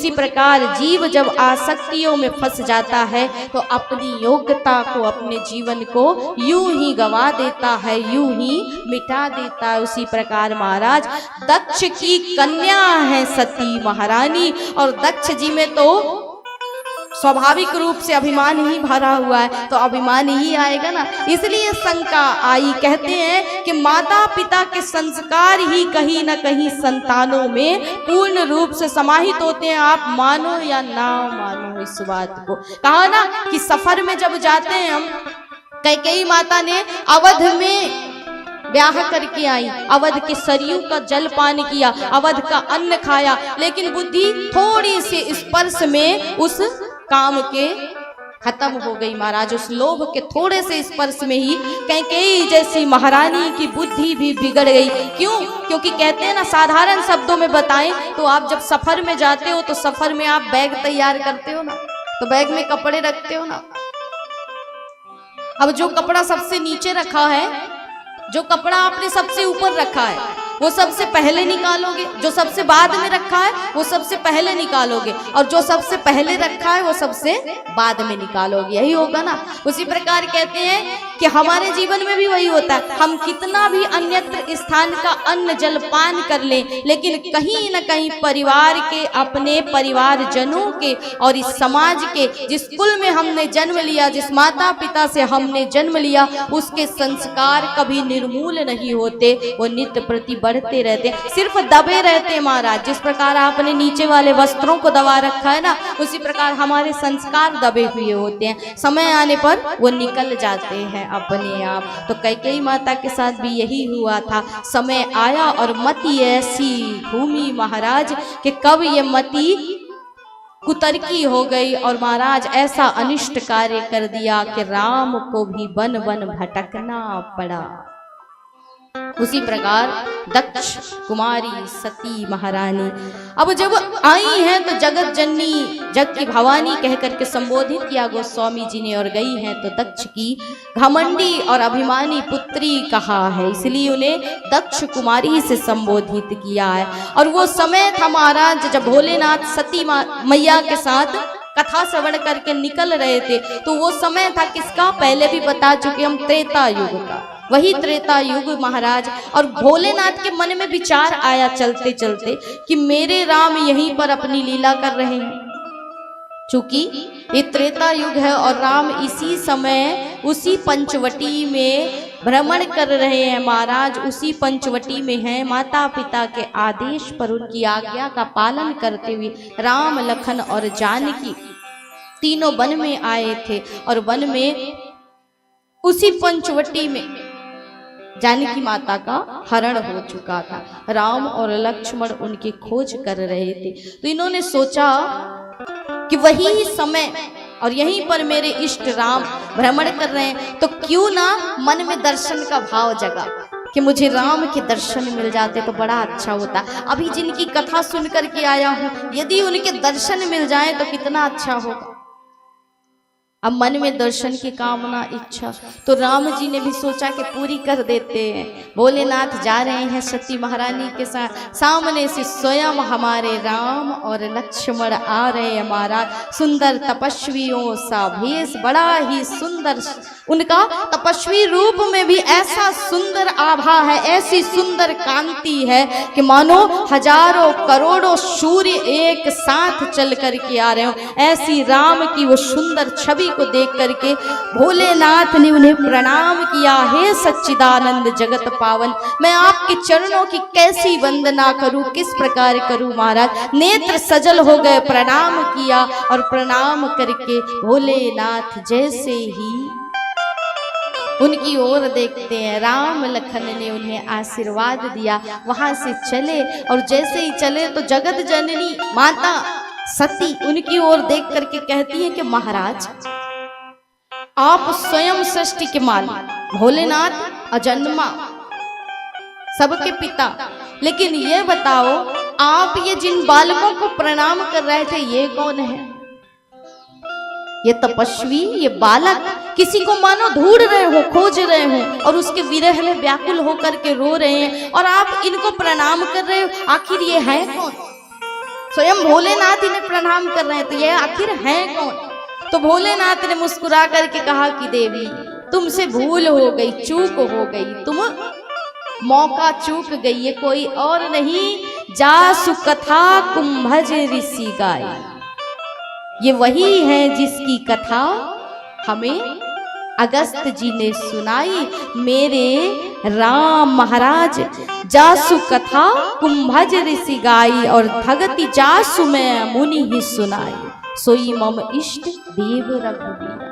उसी प्रकार जीव जब आसक्तियों में फंस जाता है तो अपनी योग्यता को, अपने जीवन को यूं ही गवा देता है, यूं ही मिटा देता है। उसी प्रकार महाराज दक्ष की कन्या है सती महारानी, और दक्ष जी में तो स्वाभाविक रूप से अभिमान ही भरा हुआ है, तो अभिमान ही आएगा ना, इसलिए शंका आई। कहते हैं कि माता पिता के संस्कार ही कहीं ना कहीं संतानों में पूर्ण रूप से समाहित होते हैं। आप मानो या ना मानो इस बात को। कहा ना कि सफर में जब जाते हैं हम, कैकेयी माता ने अवध में ब्याह करके आई, अवध के सरयू का जल पान किया, अवध का अन्न खाया, लेकिन बुद्धि थोड़ी सी स्पर्श में उस काम के खत्म हो गई महाराज। उस लोभ के थोड़े से स्पर्श में ही कैकेयी जैसी महारानी की बुद्धि भी बिगड़ गई। क्यों? क्योंकि कहते हैं ना, साधारण शब्दों में बताएं तो आप जब सफर में जाते हो तो सफर में आप बैग तैयार करते हो ना, तो बैग में कपड़े रखते हो ना। अब जो कपड़ा सबसे नीचे रखा है, जो कपड़ा आपने सबसे ऊपर रखा है, वो सबसे पहले निकालोगे, जो सबसे बाद में रखा है वो सबसे पहले निकालोगे, और जो सबसे पहले रखा है वो सबसे बाद में निकालोगे। यही होगा ना। उसी प्रकार कहते हैं कि हमारे जीवन में भी वही होता है। हम कितना भी अन्यत्र स्थान का अन्न जल पान कर लें, लेकिन कहीं न कहीं परिवार के, अपने परिवारजनों के और इस समाज के, जिस कुल में हमने जन्म लिया, जिस माता पिता से हमने जन्म लिया, उसके संस्कार कभी निर्मूल नहीं होते, वो नित्य प्रति बढ़ते रहते हैं, सिर्फ दबे रहते हैं महाराज। जिस प्रकार आपने नीचे वाले वस्त्रों को दबा रखा है ना, उसी प्रकार हमारे संस्कार दबे हुए होते हैं, समय आने पर वो निकल जाते हैं अपने आप। तो कैकेयी माता के साथ भी यही हुआ था। समय आया और मति ऐसी घूमी महाराज कि कब ये मति कुतर्की हो गई और महाराज ऐसा अनिष्ट कार्य कर दिया कि राम को भी वन वन भटकना पड़ा। उसी प्रकार दक्ष कुमारी सती महारानी अब जब आई हैं तो जगत जननी, जग की भवानी कह करके संबोधित किया गोस्वामी जी ने, और गई हैं तो दक्ष की घमंडी और अभिमानी पुत्री कहा है, इसलिए उन्हें दक्ष कुमारी से संबोधित किया है। और वो समय था महाराज जब भोलेनाथ सती मैया के साथ कथा श्रवण करके निकल रहे थे, तो वो समय था किसका, पहले भी बता चुके हम, त्रेता युग का। वही त्रेता युग महाराज। और भोलेनाथ के मन में विचार आया चलते चलते कि मेरे राम यहीं पर अपनी लीला कर रहे हैं, चूंकि ये त्रेता युग है और राम इसी समय उसी पंचवटी में भ्रमण कर रहे हैं महाराज। उसी पंचवटी में हैं, माता पिता के आदेश पर उनकी आज्ञा का पालन करते हुए राम लखन और जानकी तीनों वन में आए थे। और वन में उसी पंचवटी में जानकी माता का हरण हो चुका था। राम और लक्ष्मण उनकी खोज कर रहे थे, तो इन्होंने सोचा कि वही समय और यहीं पर मेरे इष्ट राम भ्रमण कर रहे हैं, तो क्यों ना मन में दर्शन का भाव जगा कि मुझे राम के दर्शन मिल जाते तो बड़ा अच्छा होता। अभी जिनकी कथा सुन करके आया हूँ, यदि उनके दर्शन मिल जाए तो कितना अच्छा होगा। अब मन में दर्शन की कामना, इच्छा, तो राम जी ने भी सोचा कि पूरी कर देते हैं। भोलेनाथ जा रहे हैं सती महारानी के साथ, सामने से स्वयं हमारे राम और लक्ष्मण आ रहे हैं महाराज। सुंदर तपस्वियों सा भेष, बड़ा ही सुंदर उनका तपस्वी रूप में भी ऐसा सुंदर आभा है, ऐसी सुंदर कांति है कि मानो हजारों करोड़ों सूर्य एक साथ चल करके आ रहे हो। ऐसी राम की वो सुंदर छवि को देख करके भोलेनाथ ने उन्हें प्रणाम किया। हे सच्चिदानंद जगत पावन, मैं आपके चरणों की कैसी वंदना करूं, किस प्रकार करूं महाराज। नेत्र सजल हो गए, प्रणाम किया और प्रणाम करके भोलेनाथ जैसे ही उनकी ओर देखते हैं, राम लखन ने उन्हें आशीर्वाद दिया, वहां से चले। और जैसे ही चले तो जगत जननी माता सती उनकी ओर देख करके कहती है कि महाराज आप स्वयं सृष्टि के मालिक, भोलेनाथ अजन्मा, सबके पिता, लेकिन ये बताओ आप ये जिन बालकों को प्रणाम कर रहे थे ये कौन है? ये तपस्वी, ये बालक किसी को मानो ढूंढ रहे हो, खोज रहे हो और उसके विरह में व्याकुल होकर के रो रहे हैं, और आप इनको प्रणाम कर रहे हो। आखिर ये है कौन? स्वयं भोलेनाथ इन्हें प्रणाम कर रहे हैं, तो ये आखिर हैं कौन? तो भोलेनाथ ने मुस्कुरा करके कहा कि देवी तुमसे भूल हो गई, चूक हो गई, तुम मौका चूक गई, ये कोई और नहीं जासु कथा कुंभज ऋषि गाय। ये वही है जिसकी कथा हमें अगस्त जी ने सुनाई। मेरे राम महाराज जासु कथा कुंभज ऋषि गाई और भगति जासु में मुनि ही सुनाई। सोई मम इष्ट देव रघुवीरा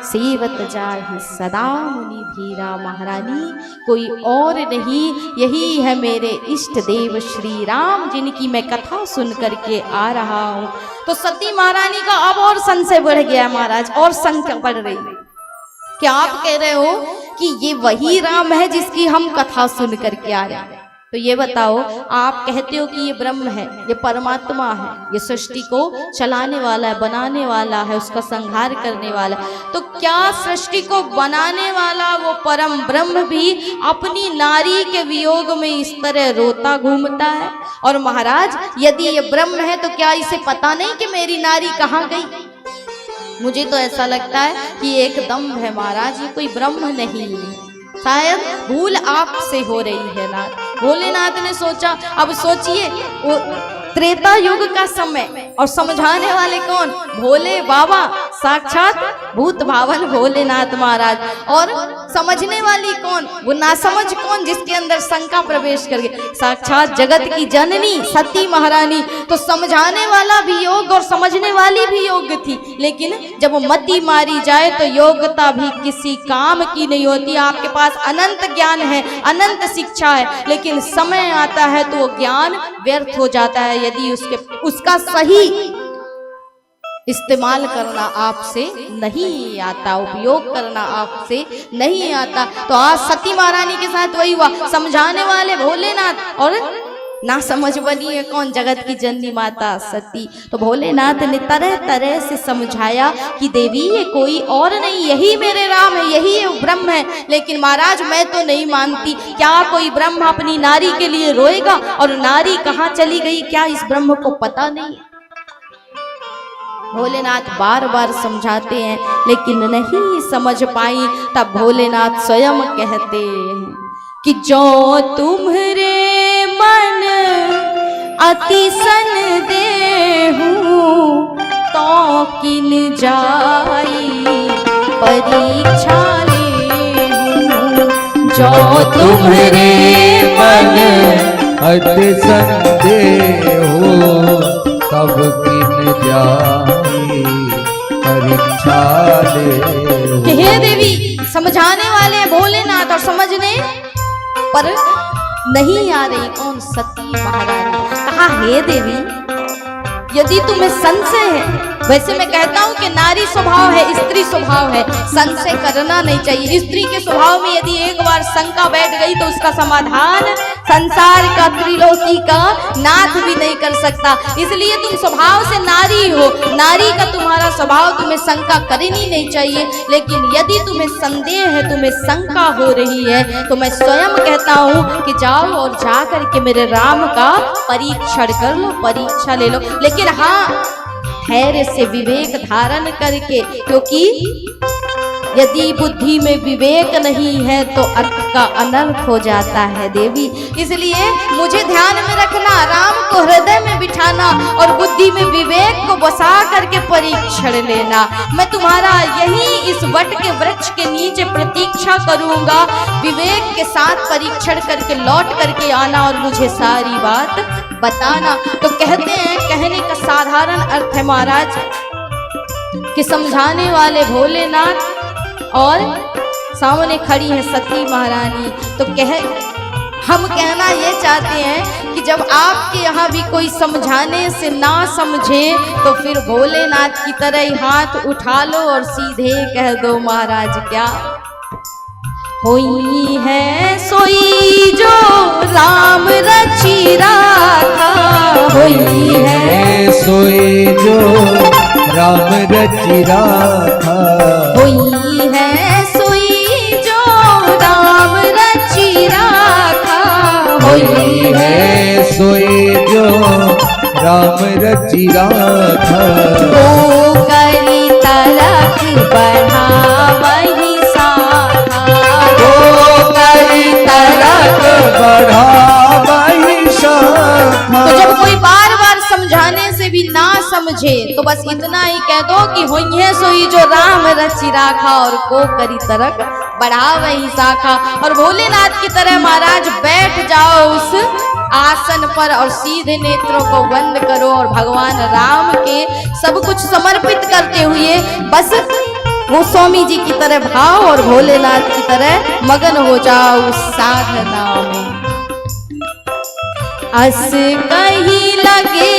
सेवत जाहि सदा मुनि धीरा। महारानी कोई और नहीं, यही है मेरे इष्ट देव श्री राम जिनकी मैं कथा सुन करके आ रहा हूँ। तो सती महारानी का अब और संशय बढ़ गया महाराज, और शंका बढ़ रही है। क्या आप कह रहे हो कि ये वही राम है जिसकी हम कथा सुन करके आ रहे हैं? तो ये बताओ, आप कहते हो कि ये ब्रह्म है, ये परमात्मा है, ये सृष्टि को चलाने वाला है, बनाने वाला है, उसका संहार करने वाला। तो क्या सृष्टि को बनाने वाला वो परम ब्रह्म भी अपनी नारी के वियोग में इस तरह रोता घूमता है? और महाराज यदि ये ब्रह्म है तो क्या इसे पता नहीं कि मेरी नारी कहाँ गई? मुझे तो ऐसा लगता है कि एक दम्भ है महाराज, ये कोई ब्रह्म नहीं है, शायद भूल आपसे हो रही है ना। भोलेनाथ ने सोचा, अब सोचिए वो त्रेता युग का समय और समझाने वाले कौन? भोले बाबा, साक्षात भूत भावन भोलेनाथ महाराज। और समझने वाली कौन? वो नासमझ कौन जिसके अंदर शंका प्रवेश कर गई? साक्षात जगत की जननी सती महारानी। तो समझाने वाला भी योग और समझने वाली भी योग्य थी, लेकिन जब मति मारी जाए तो योग्यता भी किसी काम की नहीं होती। आपके पास अनंत ज्ञान है, अनंत शिक्षा है, लेकिन समय आता है तो वो ज्ञान व्यर्थ हो जाता है यदि उसका सही इस्तेमाल करना आपसे नहीं आता, उपयोग करना आपसे नहीं आता। तो आज सती महारानी के साथ वही हुआ। समझाने वाले भोलेनाथ और ना समझ बनी है कौन? जगत की जननी माता सती। तो भोलेनाथ ने तरह तरह से समझाया कि देवी ये कोई और नहीं, यही मेरे राम है, यही ब्रह्म है। लेकिन महाराज मैं तो नहीं मानती, क्या कोई ब्रह्म अपनी नारी के लिए रोएगा? और नारी कहाँ चली गई, क्या इस ब्रह्म को पता नहीं? भोलेनाथ बार बार समझाते हैं लेकिन नहीं समझ पाई। तब भोलेनाथ स्वयं कहते हैं कि जो तुम्हारे मन अति सन देहूं तो किन जाई परीक्षा लेहूं। जो तुम्हारे मन अति सन देहूं तब किन जाई परीक्षा लेहूं। हे देवी, समझाने वाले भोलेनाथ और समझने पर नहीं आ रही कौन? सती महारानी। कहा हे देवी यदि तुम्हें संशय है, वैसे मैं कहता हूं कि नारी स्वभाव है, स्त्री स्वभाव है, संशय करना नहीं चाहिए। स्त्री के स्वभाव में यदि एक बार शंका बैठ गई तो उसका समाधान संसार का, त्रिलोकी का नाथ भी नहीं कर सकता। इसलिए तुम स्वभाव से नारी हो, नारी का तुम्हारा स्वभाव, तुम्हें शंका करनी नहीं चाहिए। लेकिन यदि तुम्हें संदेह है, तुम्हें शंका हो रही है, तो मैं स्वयं कहता हूं कि जाओ और जा करके मेरे राम का परीक्षण कर लो, परीक्षा ले लो। लेकिन हाँ, धैर्य से विवेक धारण करके, क्योंकि यदि बुद्धि में विवेक नहीं है तो अर्थ का अनर्थ हो जाता है देवी। इसलिए मुझे ध्यान में रखना, राम को हृदय में बिठाना और बुद्धि में विवेक को बसा करके परीक्षण लेना। मैं तुम्हारा यही इस वट के वृक्ष के नीचे प्रतीक्षा करूंगा, विवेक के साथ परीक्षण करके लौट करके आना और मुझे सारी बात बताना। तो कहते हैं, कहने का साधारण अर्थ है महाराज कि समझाने वाले भोलेनाथ और सामने खड़ी है सती महारानी। तो हम कहना ये चाहते हैं कि जब आपके यहाँ भी कोई समझाने से ना समझे तो फिर भोलेनाथ की तरह ही हाथ उठा लो और सीधे कह दो महाराज क्या होई है सोई जो राम रची राखा। होई है सोई जो राम रची राखा। होई है सोई जो राम रची राखा। होई है सोई जो राम रचि राखा। को करी तरक बढ़ावहि शाखा, को करी तरक बढ़ावहि शाखा। तो जब कोई बार बार समझाने से भी ना समझे तो बस इतना ही कह दो कि होइए सोई जो राम रचि राखा, और को करी तरक बढ़ावहि शाखा। और भोलेनाथ की तरह महाराज बैठ जाओ उस आसन पर और सीधे नेत्रों को बंद करो और भगवान राम के सब कुछ समर्पित करते हुए बस वो स्वामी जी की तरह भाव और भोलेनाथ की तरह मगन हो जाओ उस साधना में। अस कही लगे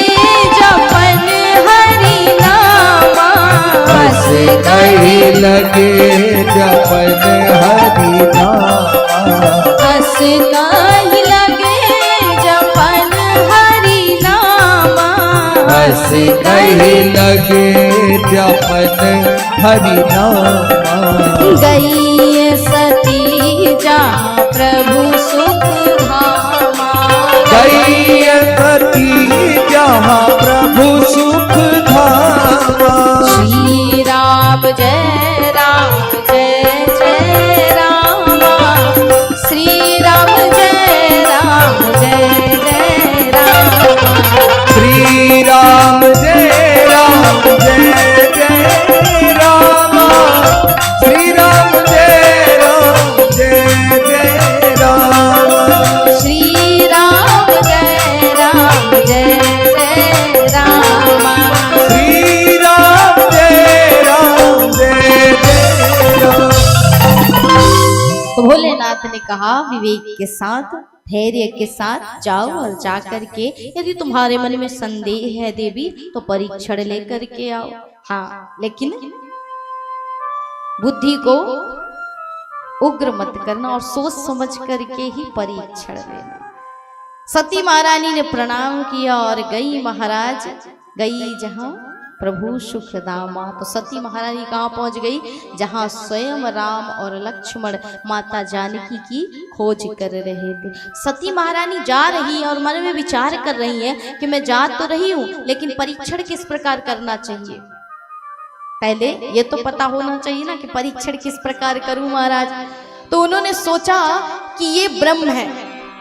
जपन हरि नामा, अस कही लगे जपन हरि नामा। अस कही लगे जपन हरि नामा, अस कही लगे जपन हरि नामा। गई सती जहाँ प्रभु सुख धामा, गई सती जहाँ प्रभु सुख धामा। श्री राम जय जय जय रामा, श्री राम जय जय रामा। श्री राम जय जय रामा। श्री राम जय जय रामा। श्री राम जय जय रामा। श्री राम जय जय राम। तो भोलेनाथ ने कहा विवेक के साथ धैर्य के साथ जाओ और जाकर के यदि तुम्हारे मन में संदेह है देवी तो परीक्षण लेकर के आओ। हाँ, लेकिन बुद्धि को उग्र मत करना और सोच समझ करके ही परीक्षण लेना। सती महारानी ने प्रणाम किया और गई महाराज, गई जहां प्रभु सुखदामा। तो सती महारानी कहाँ पहुंच गई? जहां स्वयं राम और लक्ष्मण माता जानकी की खोज कर रहे थे। सती महारानी जा रही और मन में विचार कर रही है कि मैं जा तो रही हूं लेकिन परीक्षण किस प्रकार करना चाहिए। पहले ये तो पता होना चाहिए ना कि परीक्षण किस प्रकार करूं महाराज। तो उन्होंने सोचा कि ये ब्रह्म है।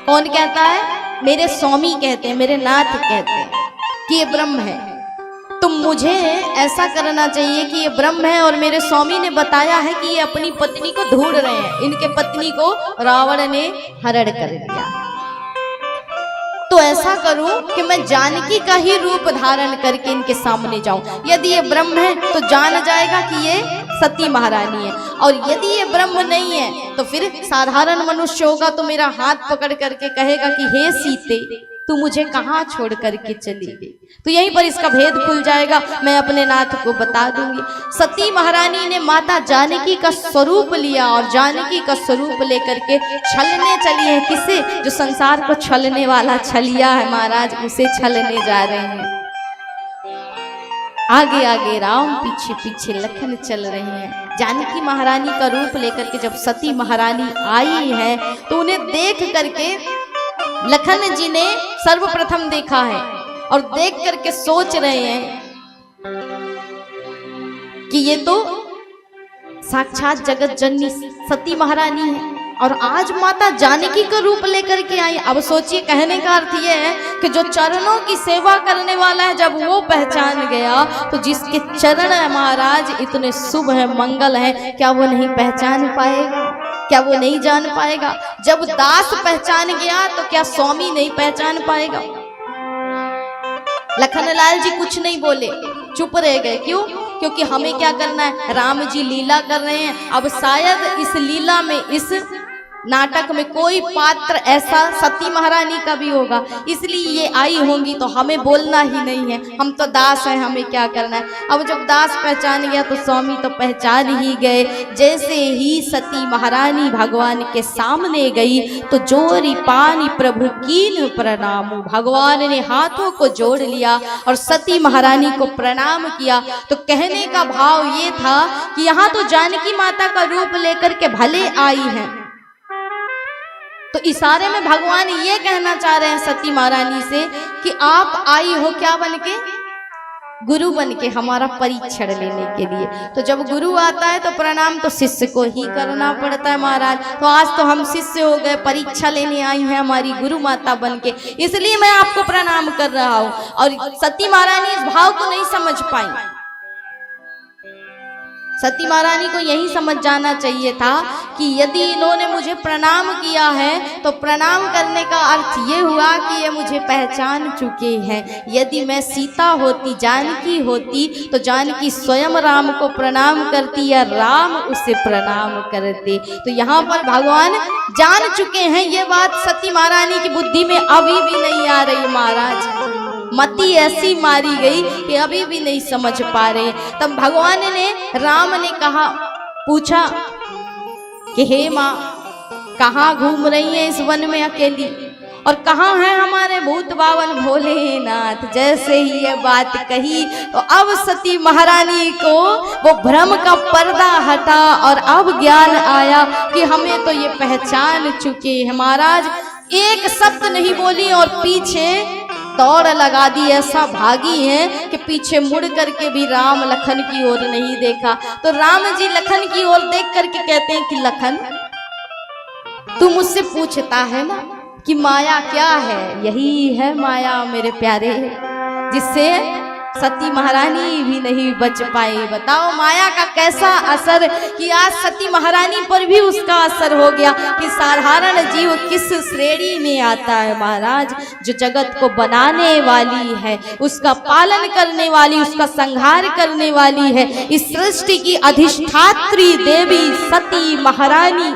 कौन कहता है? मेरे स्वामी कहते हैं, मेरे नाथ कहते हैं कि ये ब्रह्म है। तो मुझे ऐसा करना चाहिए कि ये ब्रह्म है और मेरे स्वामी ने बताया है कि ये अपनी पत्नी को ढूंढ रहे हैं। इनके पत्नी को रावण ने हरण कर लिया। तो ऐसा करूं कि मैं जानकी का ही रूप धारण करके इनके सामने जाऊं। यदि ये ब्रह्म है तो जान जाएगा कि ये सती महारानी है, और यदि ये ब्रह्म नहीं है तो फिर साधारण मनुष्य होगा तो मेरा हाथ पकड़ करके कहेगा कि हे सीते तू मुझे कहाँ छोड़ करके चली गई। तो यहीं पर इसका भेद खुल जाएगा, मैं अपने नाथ को बता दूंगी। सती महारानी ने माता जानकी का स्वरूप लिया और जानकी का स्वरूप लेकर के छलने चली है। किसे? जो संसार को छलने वाला छलिया है महाराज, उसे छलने जा रहे हैं। आगे आगे राम, पीछे पीछे लखन चल रहे हैं। जानकी महारानी का रूप लेकर के जब सती महारानी आई है तो उन्हें देख करके लखन जी ने सर्वप्रथम देखा है और देख करके सोच रहे हैं कि ये तो साक्षात जगत जननी सती महारानी है और आज माता जानकी का रूप लेकर के आई। अब सोचिए, कहने का अर्थ ये है कि जो चरणों की सेवा करने वाला है जब वो पहचान गया तो जिसके चरण है महाराज इतने शुभ है, मंगल है, क्या वो नहीं पहचान पाएगा? क्या वो नहीं जान पाएगा? जब दास पहचान गया तो क्या स्वामी नहीं पहचान पाएगा? लखनलाल जी कुछ नहीं बोले, चुप रह गए। क्यों? क्योंकि हमें क्या करना है? राम जी लीला कर रहे हैं। अब शायद इस लीला में, इस नाटक में कोई पात्र ऐसा सती महारानी का भी होगा, इसलिए ये आई होंगी तो हमें बोलना ही नहीं है, हम तो दास हैं, हमें क्या करना है। अब जब दास पहचान गया तो स्वामी तो पहचान ही गए। जैसे ही सती महारानी भगवान के सामने गई तो जोरी पानी प्रभु कीन प्रणाम, भगवान ने हाथों को जोड़ लिया और सती महारानी को प्रणाम किया। तो कहने का भाव ये था कि यहाँ तो जानकी माता का रूप लेकर के भले आई हैं, तो तो इशारे में भगवान ये कहना चाह रहे हैं सती महारानी से कि आप आई हो क्या बन के, गुरु बन के हमारा परीक्षण लेने के लिए। तो जब गुरु आता है तो प्रणाम तो शिष्य को ही करना पड़ता है महाराज। तो आज तो हम शिष्य हो गए, परीक्षा लेने आई हैं हमारी गुरु माता बन के, इसलिए मैं आपको प्रणाम कर रहा हूँ। और सती महारानी इस भाव को नहीं समझ पाई। सती महारानी को यही समझ जाना चाहिए था कि यदि इन्होंने मुझे प्रणाम किया है तो प्रणाम करने का अर्थ ये हुआ कि ये मुझे पहचान चुके हैं। यदि मैं सीता होती, जानकी होती, तो जानकी स्वयं राम को प्रणाम करती या राम उसे प्रणाम करते। तो यहाँ पर भगवान जान चुके हैं, ये बात सती महारानी की बुद्धि में अभी भी नहीं आ रही महाराज। मती ऐसी मारी गई कि अभी भी नहीं समझ पा रहे। तब भगवान ने, राम ने कहा, पूछा कि हे माँ, कहाँ घूम रही हैं इस वन में अकेली, और कहाँ है हमारे भूत बावन भोलेनाथ। जैसे ही ये बात कही तो अब सती महारानी को वो भ्रम का पर्दा हटा और अब ज्ञान आया कि हमें तो ये पहचान चुके हैं महाराज। एक शब्द नहीं बोली और पीछे दौड़ लगा दी, ऐसा भागी है कि पीछे मुड़ करके भी राम लखन की ओर नहीं देखा। तो राम जी लखन की ओर देख करके कहते हैं कि लखन, तू मुझसे पूछता है ना कि माया क्या है, यही है माया मेरे प्यारे, जिससे सती महारानी भी नहीं बच पाई। बताओ माया का कैसा असर कि आज सती महारानी पर भी उसका असर हो गया कि साधारण जीव किस श्रेणी में आता है महाराज। जो जगत को बनाने वाली है, उसका पालन करने वाली, उसका संहार करने वाली है, इस सृष्टि की अधिष्ठात्री देवी सती महारानी,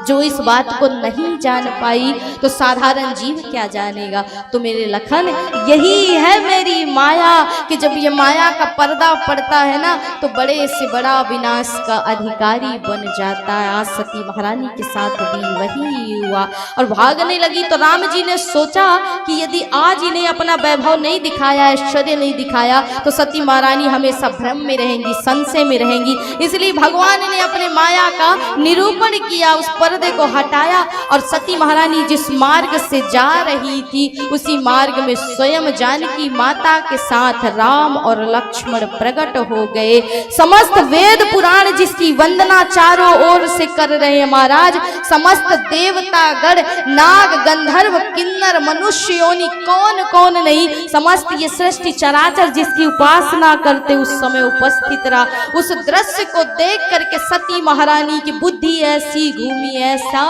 जो इस बात को नहीं जान पाई तो साधारण जीव क्या जानेगा। तो मेरे लखन, यही है मेरी माया कि जब ये माया का पर्दा पड़ता है ना तो बड़े से बड़ा विनाश का अधिकारी बन जाता है। आज सती महारानी के साथ भी वही हुआ और भागने लगी। तो राम जी ने सोचा कि यदि आज इन्हें अपना वैभव नहीं दिखाया, ऐश्वर्य नहीं दिखाया, तो सती महारानी हमेशा भ्रम में रहेंगी, संशय में रहेंगी। इसलिए भगवान ने अपने माया का निरूपण किया, उस पर्दे को हटाया और सती महारानी जिस मार्ग से जा रही थी उसी मार्ग में स्वयं जानकी माता के साथ राम और लक्ष्मण प्रकट हो गए। समस्त वेद पुराण जिसकी वंदना चारों ओर से कर रहे हैं महाराज, समस्त देवता गण, नाग, गंधर्व, किन्नर, मनुष्य योनि, कौन कौन नहीं, समस्त ये सृष्टि चराचर जिसकी उपासना करते उस समय उपस्थित रहा। उस दृश्य को देख करके सती महारानी की बुद्धि ऐसी घूमी, ऐसा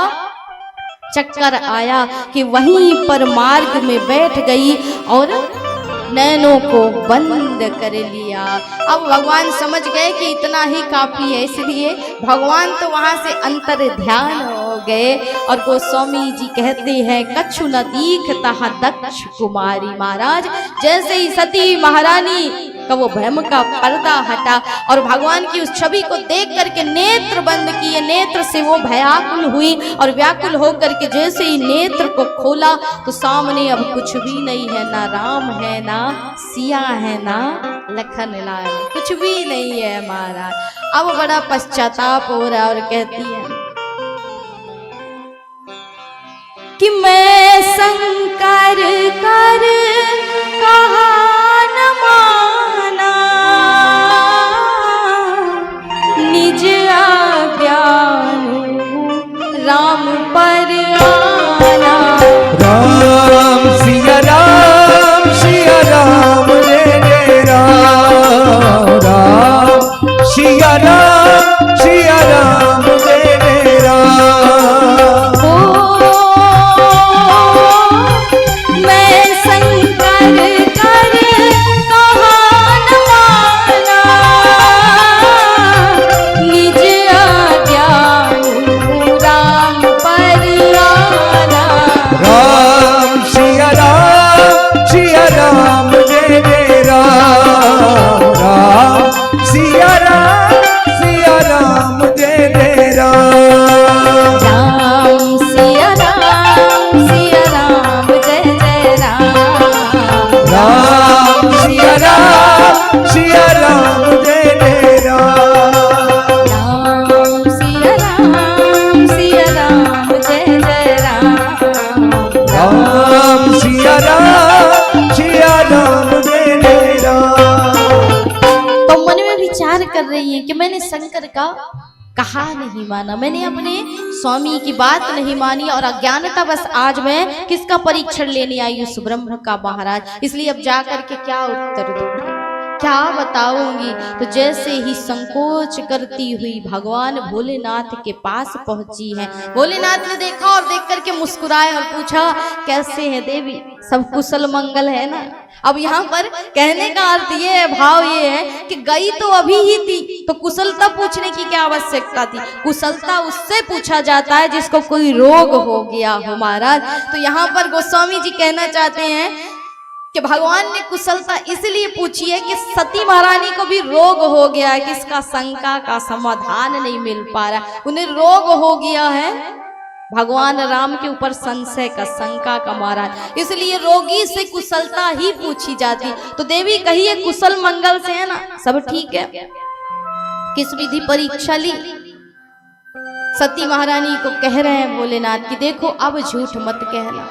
चक्कर आया कि वहीं पर मार्ग में बैठ गई और नैनों को बंद कर लिया। अब भगवान समझ गए कि इतना ही काफी है, इसलिए भगवान तो वहां से अंतर ध्यान हो गए। और गोस्वामी जी कहते हैं, कछु न दीख तहाँ दक्ष कुमारी महाराज। जैसे ही सती महारानी का वो भ्रम का पर्दा हटा और भगवान की उस छवि को देख करके नेत्र बंद किए, नेत्र से वो भयाकुल हुई और व्याकुल होकर के जैसे ही नेत्र को खोला तो सामने अब कुछ भी नहीं है, ना राम है, ना सिया है, ना लखन लाल, कुछ भी नहीं है महाराज। अब बड़ा पश्चाताप हो रहा और कहती है कि मैं शंकर कर कहा न माना, निज आज्ञान राम पर आना। राम सिया राम, सिया राम रे राम, राम सिया राम, सिया राम रे राम। मैं शंकर कर कर रही हैं कि मैंने शंकर का कहा नहीं माना, मैंने अपने स्वामी की बात नहीं मानी और अज्ञानता बस आज मैं किसका परीक्षण लेने आई हूँ, सुब्रह्म का महाराज। इसलिए अब जाकर के क्या उत्तर दूँ, क्या बताऊंगी। तो जैसे ही संकोच करती हुई भगवान भोलेनाथ के पास पहुंची है, भोलेनाथ ने देखा और देख करके मुस्कुराए और पूछा कैसे है देवी, सब कुशल मंगल है ना। अब यहाँ पर कहने का अर्थ ये है, भाव ये है कि गई तो अभी ही थी, तो कुशलता पूछने की क्या आवश्यकता थी। कुशलता उससे पूछा जाता है जिसको कोई रोग हो गया हो महाराज। तो यहाँ पर गोस्वामी जी कहना चाहते हैं कि भगवान ने कुशलता इसलिए पूछी है कि सती महारानी को भी रोग हो गया है, किसका, शंका का समाधान नहीं मिल पा रहा, उन्हें रोग हो गया है भगवान राम के ऊपर संशय का, शंका का महाराज। इसलिए रोगी से कुशलता ही पूछी जाती। तो देवी कहिए कुशल मंगल से है ना, सब ठीक है। किस विधि परीक्षा ली, सती महारानी को कह रहे हैं भोलेनाथ की देखो अब झूठ मत कहना,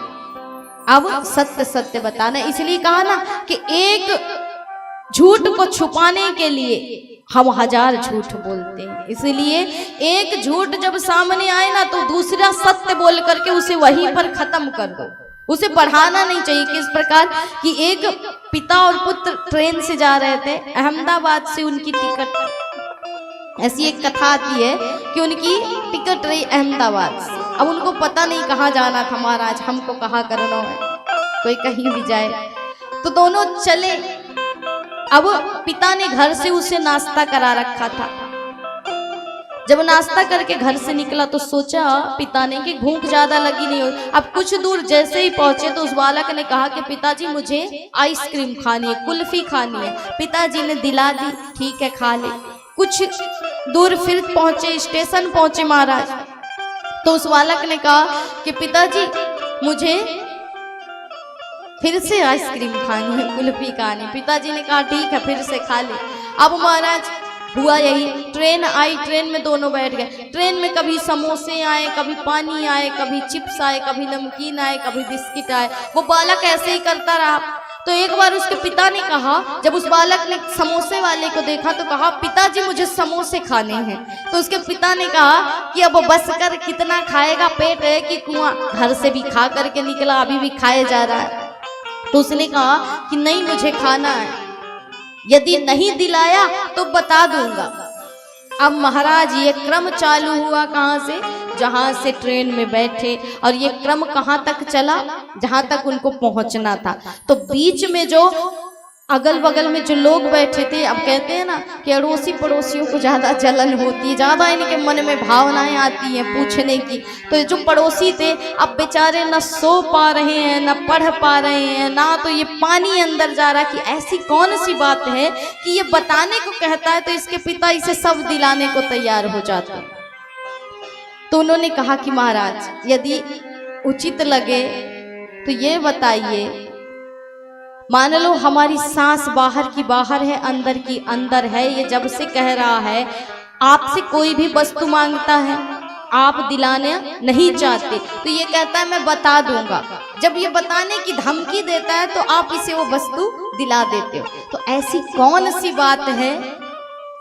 अब सत्य सत्य बताना। इसलिए कहा ना कि एक झूठ को छुपाने के लिए हम 1000 झूठ बोलते हैं। इसलिए एक झूठ जब सामने आए ना तो दूसरा सत्य बोल करके उसे वहीं पर खत्म कर दो, उसे बढ़ाना नहीं चाहिए। किस प्रकार कि एक पिता और पुत्र ट्रेन से जा रहे थे, अहमदाबाद से उनकी टिकट, ऐसी एक कथा आती है कि उनकी टिकट रही अहमदाबाद से। अब उनको पता नहीं कहाँ जाना था महाराज, हमको कहाँ करना है, कोई कहीं भी जाए। तो दोनों चले। अब पिता ने घर से उसे नाश्ता करा रखा था। जब नाश्ता करके घर से निकला तो सोचा पिता ने कि भूख ज्यादा लगी नहीं हो। अब कुछ दूर जैसे ही पहुंचे तो उस बालक ने कहा कि पिताजी मुझे आइसक्रीम खानी है, कुल्फी खानी है। पिताजी ने दिला दी, ठीक है खा ले। कुछ दूर फिर पहुंचे, स्टेशन पहुंचे महाराज, तो उस बालक ने कहा कि पिताजी मुझे फिर से आइसक्रीम खानी है, कुल्फी खानी। पिताजी ने कहा ठीक है फिर से खा ले। अब महाराज हुआ यही, ट्रेन आई, ट्रेन में दोनों बैठ गए। ट्रेन में कभी समोसे आए, कभी पानी आए, कभी चिप्स आए, कभी नमकीन आए, कभी बिस्किट आए। वो बालक ऐसे ही करता रहा। तो एक बार उसके पिता ने कहा, जब उस बालक ने समोसे वाले को देखा तो कहा पिताजी मुझे समोसे खाने हैं। तो उसके पिता ने कहा कि अब बस कर, कितना खाएगा, पेट है कि कुआं, घर से भी खा करके निकला, अभी भी खाए जा रहा है। तो उसने कहा कि नहीं मुझे खाना है, यदि नहीं दिलाया तो बता दूंगा। अब महाराज ये क्रम चालू हुआ कहाँ से, जहां से ट्रेन में बैठे, और ये क्रम कहाँ तक चला, जहां तक उनको पहुंचना था। तो बीच में जो अगल बगल में जो लोग बैठे थे, अब कहते हैं ना कि अड़ोसी पड़ोसियों को ज्यादा जलन होती है, ज्यादा इनके मन में भावनाएं आती हैं पूछने की। तो जो पड़ोसी थे अब बेचारे न सो पा रहे हैं, न पढ़ पा रहे हैं, ना तो ये पानी अंदर जा रहा कि ऐसी कौन सी बात है कि ये बताने को कहता है तो इसके पिता इसे सब दिलाने को तैयार हो जाते हैं। तो उन्होंने कहा कि महाराज यदि उचित लगे तो ये बताइए, मान लो हमारी सांस बाहर की बाहर है, अंदर की अंदर है, ये जब से कह रहा है आपसे कोई भी वस्तु मांगता है, आप दिलाने नहीं चाहते, तो ये कहता है मैं बता दूंगा। जब ये बताने की धमकी देता है तो आप इसे वो वस्तु दिला देते हो। तो ऐसी कौन सी बात है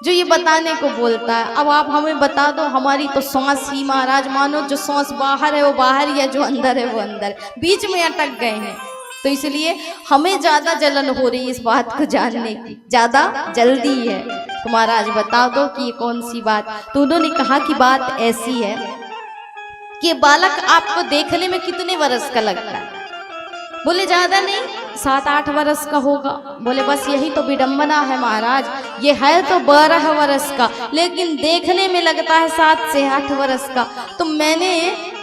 जो ये बताने को बोलता है? अब आप हमें बता दो। हमारी तो सांस ही महाराज, मानो जो सांस बाहर है वो बाहर, या जो अंदर है वो अंदर, बीच में अटक गए हैं। तो इसलिए हमें ज्यादा जलन हो रही है इस बात को जानने की, ज्यादा जल्दी है। तो महाराज बता दो कि ये कौन सी बात। तो उन्होंने कहा कि बात ऐसी है कि बालक आपको देखने में कितने वर्ष का लगता है? बोले ज्यादा नहीं, 7-8 वर्ष का होगा। बोले बस यही तो विडंबना है महाराज, ये है तो 12 वर्ष का, लेकिन देखने में लगता है 7 से 8 वर्ष का। तो मैंने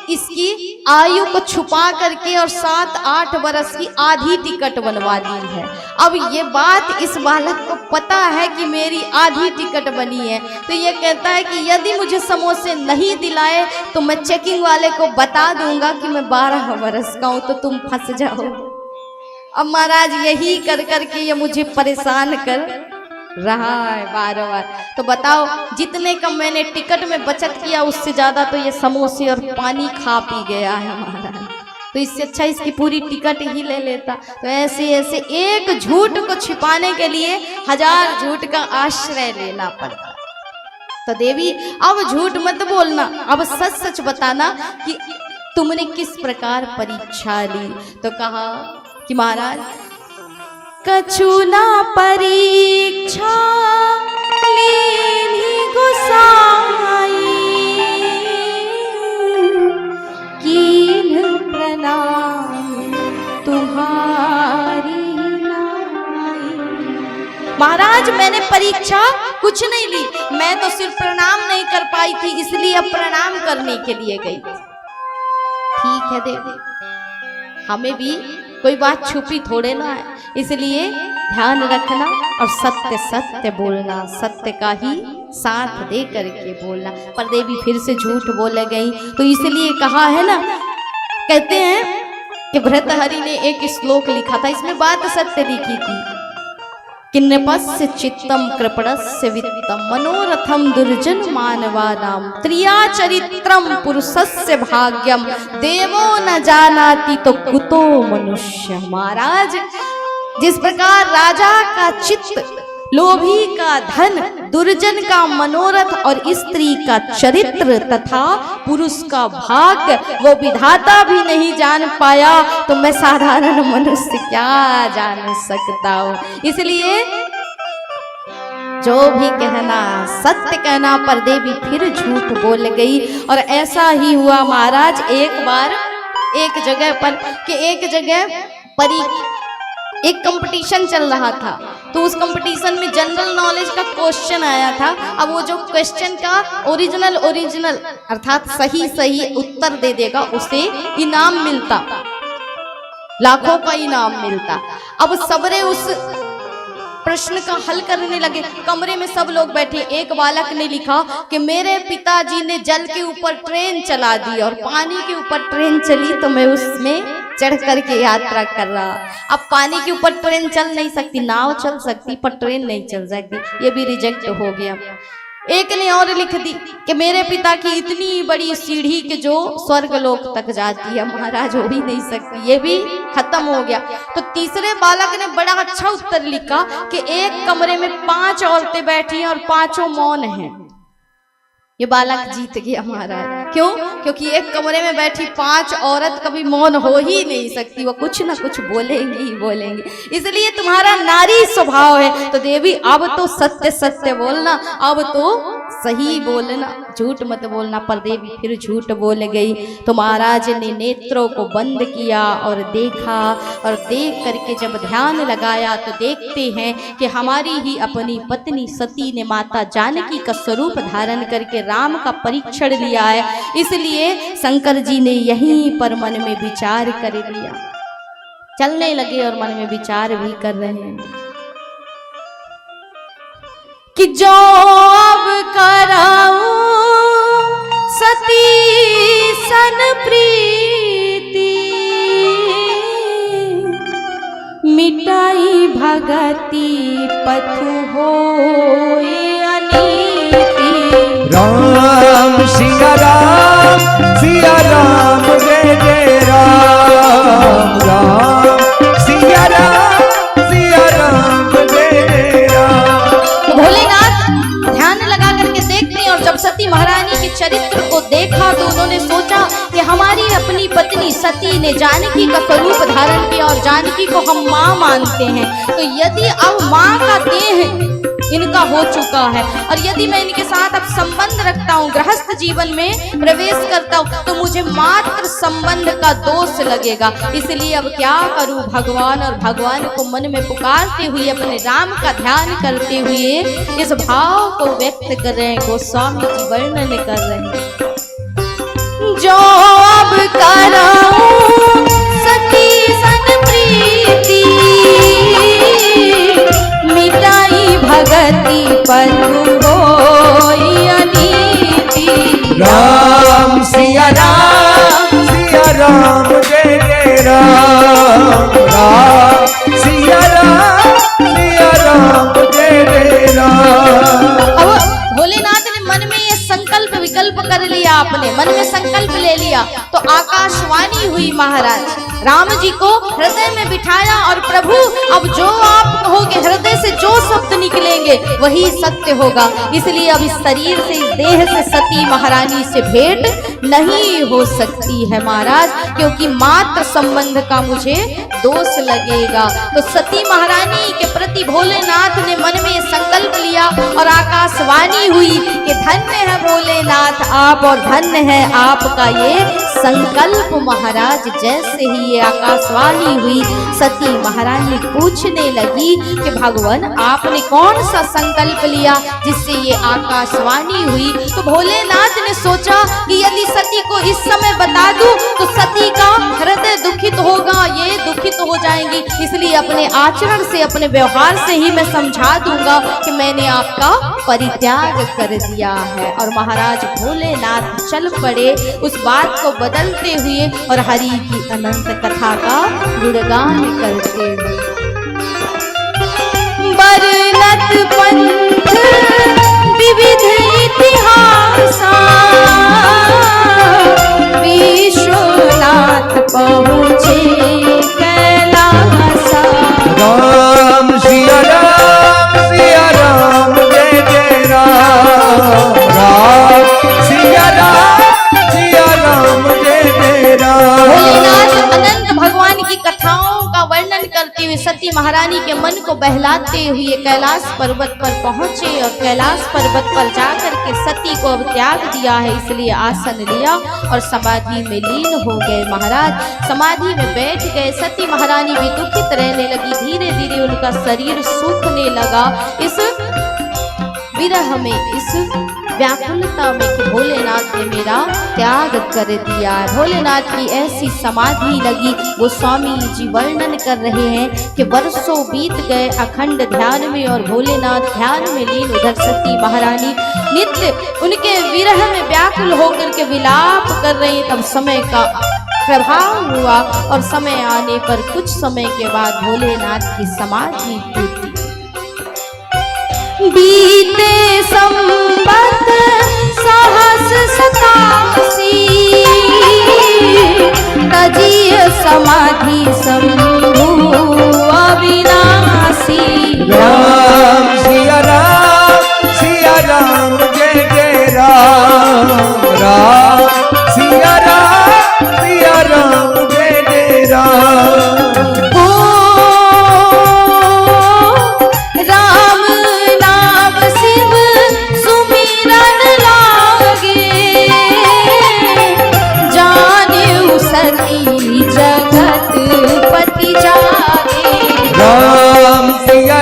इसकी आयु को छुपा करके और 7-8 वर्ष की आधी टिकट बनवा दी है। अब ये बात इस बालक को पता है कि मेरी आधी टिकट बनी है। तो ये कहता है कि यदि मुझे समोसे नहीं दिलाए तो मैं चेकिंग वाले को बता दूंगा कि मैं 12 वर्ष का हूं, तो तुम फंस जाओ। अब महाराज यही कर करके ये मुझे परेशान कर रहा है बार बार। तो बताओ जितने का मैंने टिकट में बचत किया उससे ज्यादा तो ये समोसे और पानी खा पी गया है महाराज। तो इससे अच्छा इसकी पूरी टिकट ही ले लेता। तो ऐसे ऐसे एक झूठ को छिपाने के लिए 1000 झूठ का आश्रय लेना पड़ता। तो देवी अब झूठ मत बोलना, अब सच सच बताना कि तुमने किस प्रकार परीक्षा ली। तो कहा कि महाराज कछु ना परीक्षा लीनी गोसाई, कीन प्रणाम तुम्हारी नाई। महाराज मैंने परीक्षा कुछ नहीं ली, मैं तो सिर्फ प्रणाम नहीं कर पाई थी, इसलिए अब प्रणाम करने के लिए गई। ठीक है देवी, हमें भी कोई बात छुपी थोड़े ना है, इसलिए ध्यान रखना और सत्य सत्य बोलना, सत्य का ही साथ दे करके बोलना। पर देवी फिर से झूठ बोले गई, तो इसलिए कहा है ना, कहते हैं कि भर्तृहरि ने एक श्लोक लिखा था, इसमें बात सत्य लिखी थी कि नृपस्य चित्तम कृपणस्य वित्तम मनोरथम दुर्जन मानवानाम त्रिया चरित्रम पुरुषस्य भाग्यम देवो न जानाति तो कुतो मनुष्य। महाराज जिस प्रकार राजा का चित्त, लोभी का धन, दुर्जन का मनोरथ और स्त्री का चरित्र तथा पुरुष का भाग्य वो विधाता भी नहीं जान पाया, तो मैं साधारण मनुष्य क्या जान सकता हूँ। इसलिए जो भी कहना सत्य कहना, पर देवी फिर झूठ बोल गई। और ऐसा ही हुआ महाराज, एक बार एक जगह पर कि एक जगह एक कंपटीशन चल रहा था, तो उस कंपटीशन में जनरल नॉलेज का क्वेश्चन आया था। अब वो जो क्वेश्चन का ओरिजिनल अर्थात सही उत्तर दे देगा उसे इनाम मिलता, लाखों का इनाम मिलता। अब सबरे उस प्रश्न का हल करने लगे, कमरे में सब लोग बैठे। एक बालक ने लिखा कि मेरे पिताजी ने जल के ऊपर ट्रेन चला दी और पानी के ऊपर ट्रेन चली, तो मैं उसमें चढ़ करके यात्रा कर रहा। अब पानी के ऊपर ट्रेन चल नहीं सकती, नाव चल सकती पर ट्रेन नहीं चल सकती, ये भी रिजेक्ट हो गया। एक ने और लिख दी कि मेरे पिता की इतनी बड़ी सीढ़ी के जो स्वर्ग लोक तक जाती है, महाराज हो ही नहीं सकती, ये भी खत्म हो गया। तो तीसरे बालक ने बड़ा अच्छा उत्तर लिखा कि एक कमरे में 5 औरतें बैठी हैं और 5 मौन हैं। ये बालक जीत गया महाराज। क्यों? क्योंकि एक कमरे में बैठी 5 औरत कभी मौन हो ही नहीं सकती, वो कुछ ना कुछ बोलेंगी ही बोलेंगे। इसलिए तुम्हारा नारी स्वभाव है। तो देवी अब तो सत्य सत्य बोलना, अब तो सही बोलना, झूठ मत बोलना। पर देवी फिर झूठ बोल गई। तो महाराज ने नेत्रों को बंद किया और देखा, और देख करके जब ध्यान लगाया तो देखते हैं कि हमारी ही अपनी पत्नी सती ने माता जानकी का स्वरूप धारण करके राम का परीक्षण लिया है। इसलिए शंकर जी ने यहीं पर मन में विचार कर लिया, चलने लगे और मन में विचार भी कर रहे हैं कि जो अब कराऊं सती सन प्रीति, मिटाई भगति पथु होए अनीति। राम सिया राम जय जय राम, राम सिया राम जय जय राम। भोलेनाथ ध्यान लगा करके देखते हैं, और जब सती महारानी के चरित्र को देखा तो उन्होंने सोचा कि हमारी अपनी पत्नी सती ने जानकी का स्वरूप धारण किया और जानकी को हम माँ मानते हैं। तो यदि अब माँ का देह इनका हो चुका है और यदि मैं इनके साथ अब संबंध रखता हूँ, गृहस्थ जीवन में प्रवेश करता हूँ, तो मुझे मात्र संबंध का दोष लगेगा। इसलिए अब क्या करूँ भगवान, और भगवान को मन में पुकारते हुए अपने राम का ध्यान करते हुए इस भाव को व्यक्त कर रहे हैं। गोस्वामी जी वर्णन कर रहे हैं, जो अब कराऊं सती सन प्रीति, मिटाई भगति पथु होई अनीति। राम सिया राम जय जय राम, राम सिया राम जय जय राम। अब भोलेनाथ ने मन में ये संकल्प विकल्प कर लिया, आपने मन में संकल्प ले लिया। तो आकाशवाणी हुई महाराज, राम जी को हृदय में बिठाया और प्रभु अब जो आप कहोगे, हृदय से जो शब्द निकलेंगे करेंगे वही सत्य होगा। इसलिए अब इस शरीर से, इस देह से सती महारानी से भेंट नहीं हो सकती है महाराज, क्योंकि मात्र संबंध का मुझे दोष लगेगा। तो सती महारानी के प्रति भोलेनाथ ने मन में संकल्प लिया और आकाशवाणी हुई कि धन्य है भोलेनाथ आप और धन्य है आपका ये संकल्प महाराज। जैसे ही ये आकाशवाणी हुई, सती महारानी पूछने लगी कि भगवान आपने कौन सा संकल्प लिया जिससे ये आकाशवाणी हुई। तो भोलेनाथ ने सोचा कि यदि सती को इस समय बता दूं तो सती का हृदय दुखित होगा, ये दुखित हो जाएंगी, इसलिए अपने आचरण से, अपने व्यवहार से ही मैं समझा दूंगा कि मैंने आपका परित्याग कर दिया है। और महाराज भोलेनाथ चल पड़े उस बात को बदलते हुए और हरि की अनंत कथा का गुणगान करते हुए। बरनत पंथ विविध इतिहासा, विश्वनाथ पहुँचे कैलासा। राम सिया राम जय जय राम। राम सिया राम जय जय राम। भोलेनाथ अनंत भगवान की कथाओं का वर्णन करते हुए सती महारानी के मन को बहलाते हुए कैलाश पर्वत पर पहुंचे और कैलाश पर्वत पर जाकर के सती को अब त्याग दिया है, इसलिए आसन लिया और समाधि में लीन हो गए। महाराज समाधि में बैठ गए। सती महारानी भी दुखित रहने लगी, धीरे धीरे उनका शरीर सूखने लगा। इस विरह में, इस व्याकुलता में कि भोलेनाथ ने मेरा त्याग कर दिया। भोलेनाथ की ऐसी समाधि लगी। वो स्वामी जी वर्णन कर रहे हैं कि वर्षों बीत गए अखंड ध्यान में और भोलेनाथ ध्यान में लीन। उधर सती महारानी नित्य उनके विरह में व्याकुल होकर के विलाप कर रही। तब समय का प्रभाव हुआ और समय आने पर कुछ समय के बाद भोलेनाथ की समाधि टूटी। बीते संबत सहस सतासी, तजिय समाधि शंभु अविनाशी। राम सिया राम जय जय राम। राम सिया राम जय जय राम। राम सिया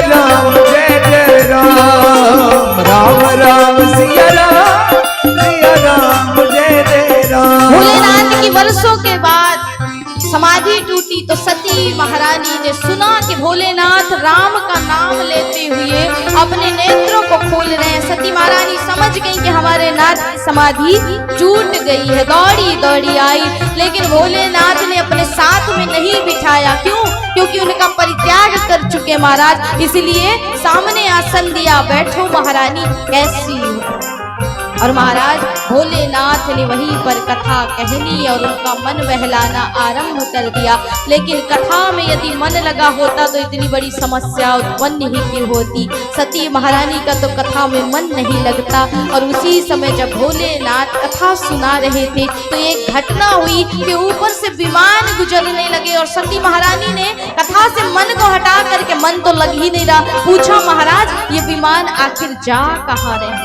राम जय जय राम। राम सिया राम जय जय राम। भोलेनाथ की वर्षों के बाद समाधि टूटी तो सती महारानी ने सुना कि भोलेनाथ राम का नाम लेते हुए अपने नेत्रों को खोल रहे हैं। सती महारानी समझ गई कि हमारे नाथ की समाधि टूट गई है। दौड़ी दौड़ी आई, लेकिन भोलेनाथ ने अपने साथ में नहीं बिठाया। क्यों? क्योंकि उनका परित्याग कर चुके महाराज। इसलिए सामने आसन दिया, बैठो महारानी कैसी हो। और महाराज भोलेनाथ ने वहीं पर कथा कहनी और उनका मन बहलाना आरंभ कर दिया। लेकिन कथा में यदि मन लगा होता तो इतनी बड़ी समस्या उत्पन्न ही क्यों होती। सती महारानी का तो कथा में मन नहीं लगता। और उसी समय जब भोलेनाथ कथा सुना रहे थे तो एक घटना हुई कि ऊपर से विमान गुजरने लगे और सती महारानी ने कथा से मन को हटा करके, मन तो लग ही नहीं रहा, पूछा महाराज ये विमान आखिर जा कहाँ रहे।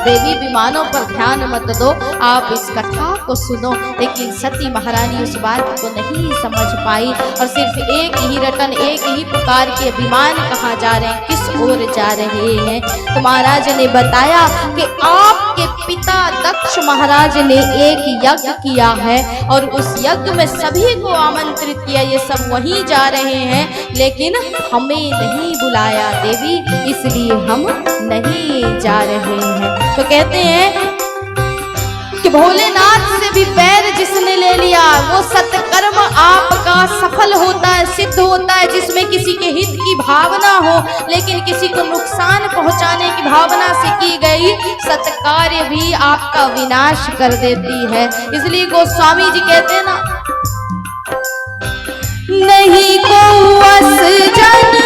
देवी विमानों पर ध्यान मत दो, आप इस कथा को सुनो। लेकिन सती महारानी उस बात को नहीं समझ पाई और सिर्फ एक ही रटन, एक ही पुकार के विमान कहाँ जा रहे हैं, किस ओर जा रहे हैं। तो महाराज ने बताया कि आपके पिता दक्ष महाराज ने एक यज्ञ किया है और उस यज्ञ में सभी को आमंत्रित किया, ये सब वहीं जा रहे हैं, लेकिन हमें नहीं बुलाया देवी, इसलिए हम नहीं जा रहे हैं। तो कहते हैं कि भोलेनाथ से भी पैर जिसने ले लिया वो सत्कर्म आपका सफल होता है, सिद्ध होता है, जिसमें किसी के हित की भावना हो लेकिन किसी को नुकसान पहुंचाने की भावना से की गई सत्कार्य भी आपका विनाश कर देती है। इसलिए गोस्वामी जी कहते हैं ना, नहीं को अस जन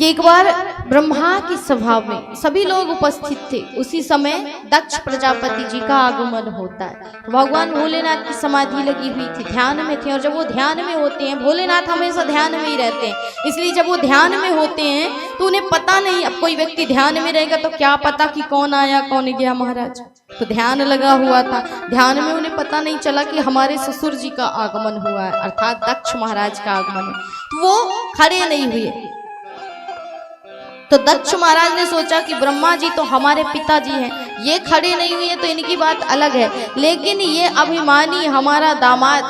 कि एक बार ब्रह्मा की सभा में सभी लोग उपस्थित थे। उसी समय दक्ष प्रजापति जी का आगमन होता है। तो भगवान भोलेनाथ की समाधि लगी हुई थी, ध्यान में थे। और जब वो ध्यान में होते हैं, भोलेनाथ हमेशा ध्यान में ही रहते हैं, इसलिए जब वो ध्यान में होते हैं तो उन्हें पता नहीं, अब कोई व्यक्ति ध्यान में रहेगा तो क्या पता कि कौन आया कौन गया महाराज। तो ध्यान लगा हुआ था, ध्यान में उन्हें पता नहीं चला कि हमारे ससुर जी का आगमन हुआ है, अर्थात दक्ष महाराज का आगमन है। तो वो खड़े नहीं हुए। तो दक्ष महाराज ने सोचा कि ब्रह्मा जी तो हमारे पिताजी हैं, ये खड़े नहीं हुए तो इनकी बात अलग है, लेकिन ये अभिमानी हमारा दामाद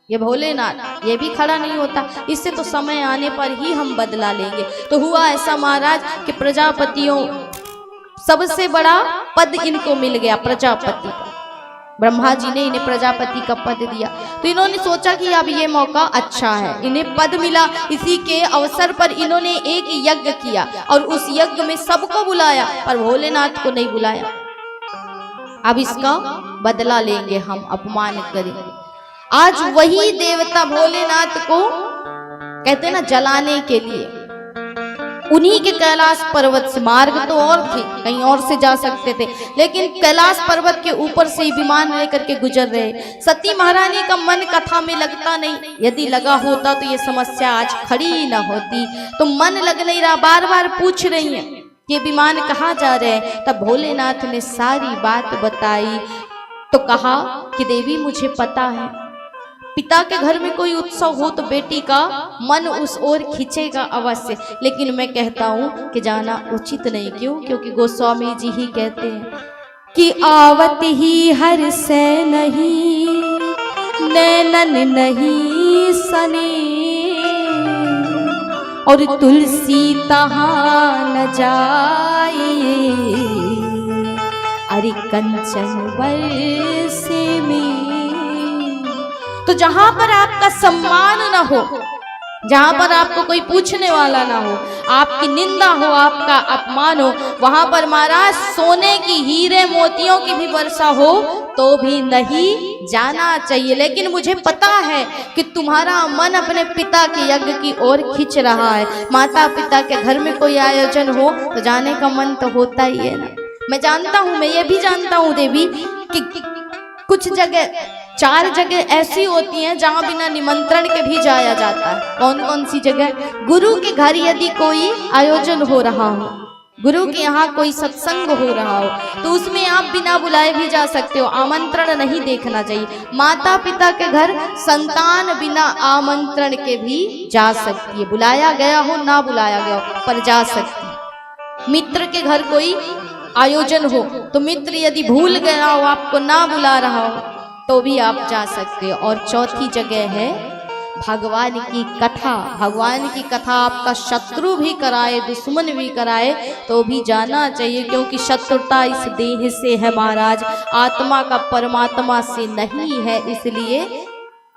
ये भोलेनाथ ये भी खड़ा नहीं होता, इससे तो समय आने पर ही हम बदला लेंगे। तो हुआ ऐसा महाराज कि प्रजापतियों सबसे बड़ा पद इनको मिल गया, प्रजापति का। ब्रह्मा जी ने इन्हें प्रजापति का पद दिया। तो इन्होंने सोचा कि अब ये मौका अच्छा है, इन्हें पद मिला। इसी के अवसर पर इन्होंने एक यज्ञ किया और उस यज्ञ में सबको बुलाया, पर भोलेनाथ को नहीं बुलाया। अब इसका बदला लेंगे हम, अपमान करेंगे। आज वही देवता भोलेनाथ को कहते हैं ना जलाने के लिए उन्हीं के कैलाश पर्वत से, मार्ग तो और थे, कहीं और से जा सकते थे, लेकिन कैलाश पर्वत के ऊपर से ही विमान लेकर के गुजर रहे। सती महारानी का मन कथा में लगता नहीं, यदि लगा होता तो ये समस्या आज खड़ी न होती। तो मन लग नहीं रहा, बार बार पूछ रही है कि विमान कहाँ जा रहे हैं। तब भोलेनाथ ने सारी बात बताई। तो कहा कि देवी मुझे पता है, पिता के घर में कोई उत्सव हो तो बेटी का मन उस ओर खींचेगा अवश्य, लेकिन मैं कहता हूँ कि जाना उचित नहीं। क्यों? क्योंकि गोस्वामी जी ही कहते हैं कि आवत ही हर से नहीं नैनन नहीं सने, और तुलसी तहाँ न जाए अरे कंचन बरसे में। तो जहां पर आपका सम्मान ना हो, जहां पर आपको कोई पूछने वाला ना हो, आपकी निंदा हो, आपका अपमान हो, वहां पर महाराज सोने की हीरे मोतियों की भी वर्षा हो तो भी नहीं जाना चाहिए। लेकिन मुझे पता है कि तुम्हारा मन अपने पिता के यज्ञ की ओर खींच रहा है। माता पिता के घर में कोई आयोजन हो तो जाने का मन तो होता ही है ना। मैं जानता हूं, मैं ये भी जानता हूं देवी कि कुछ जगह, 4 जगह ऐसी होती हैं जहां बिना निमंत्रण के भी जाया जाता है। कौन कौन सी जगह? गुरु के घर यदि कोई आयोजन हो रहा हो, गुरु के यहाँ कोई सत्संग हो रहा हो, तो उसमें आप बिना बुलाए भी जा सकते हो, आमंत्रण नहीं देखना चाहिए। माता पिता के घर संतान बिना आमंत्रण के भी जा सकती है, बुलाया गया हो ना बुलाया गया हो पर जा सकती है। मित्र के घर कोई आयोजन हो तो मित्र यदि भूल गया हो, आपको ना बुला रहा हो, तो भी आप जा सकते हो। और चौथी जगह है भगवान की कथा। भगवान की कथा आपका शत्रु भी कराए, दुश्मन भी कराए तो भी जाना चाहिए, क्योंकि शत्रुता इस देह से है महाराज, आत्मा का परमात्मा से नहीं है। इसलिए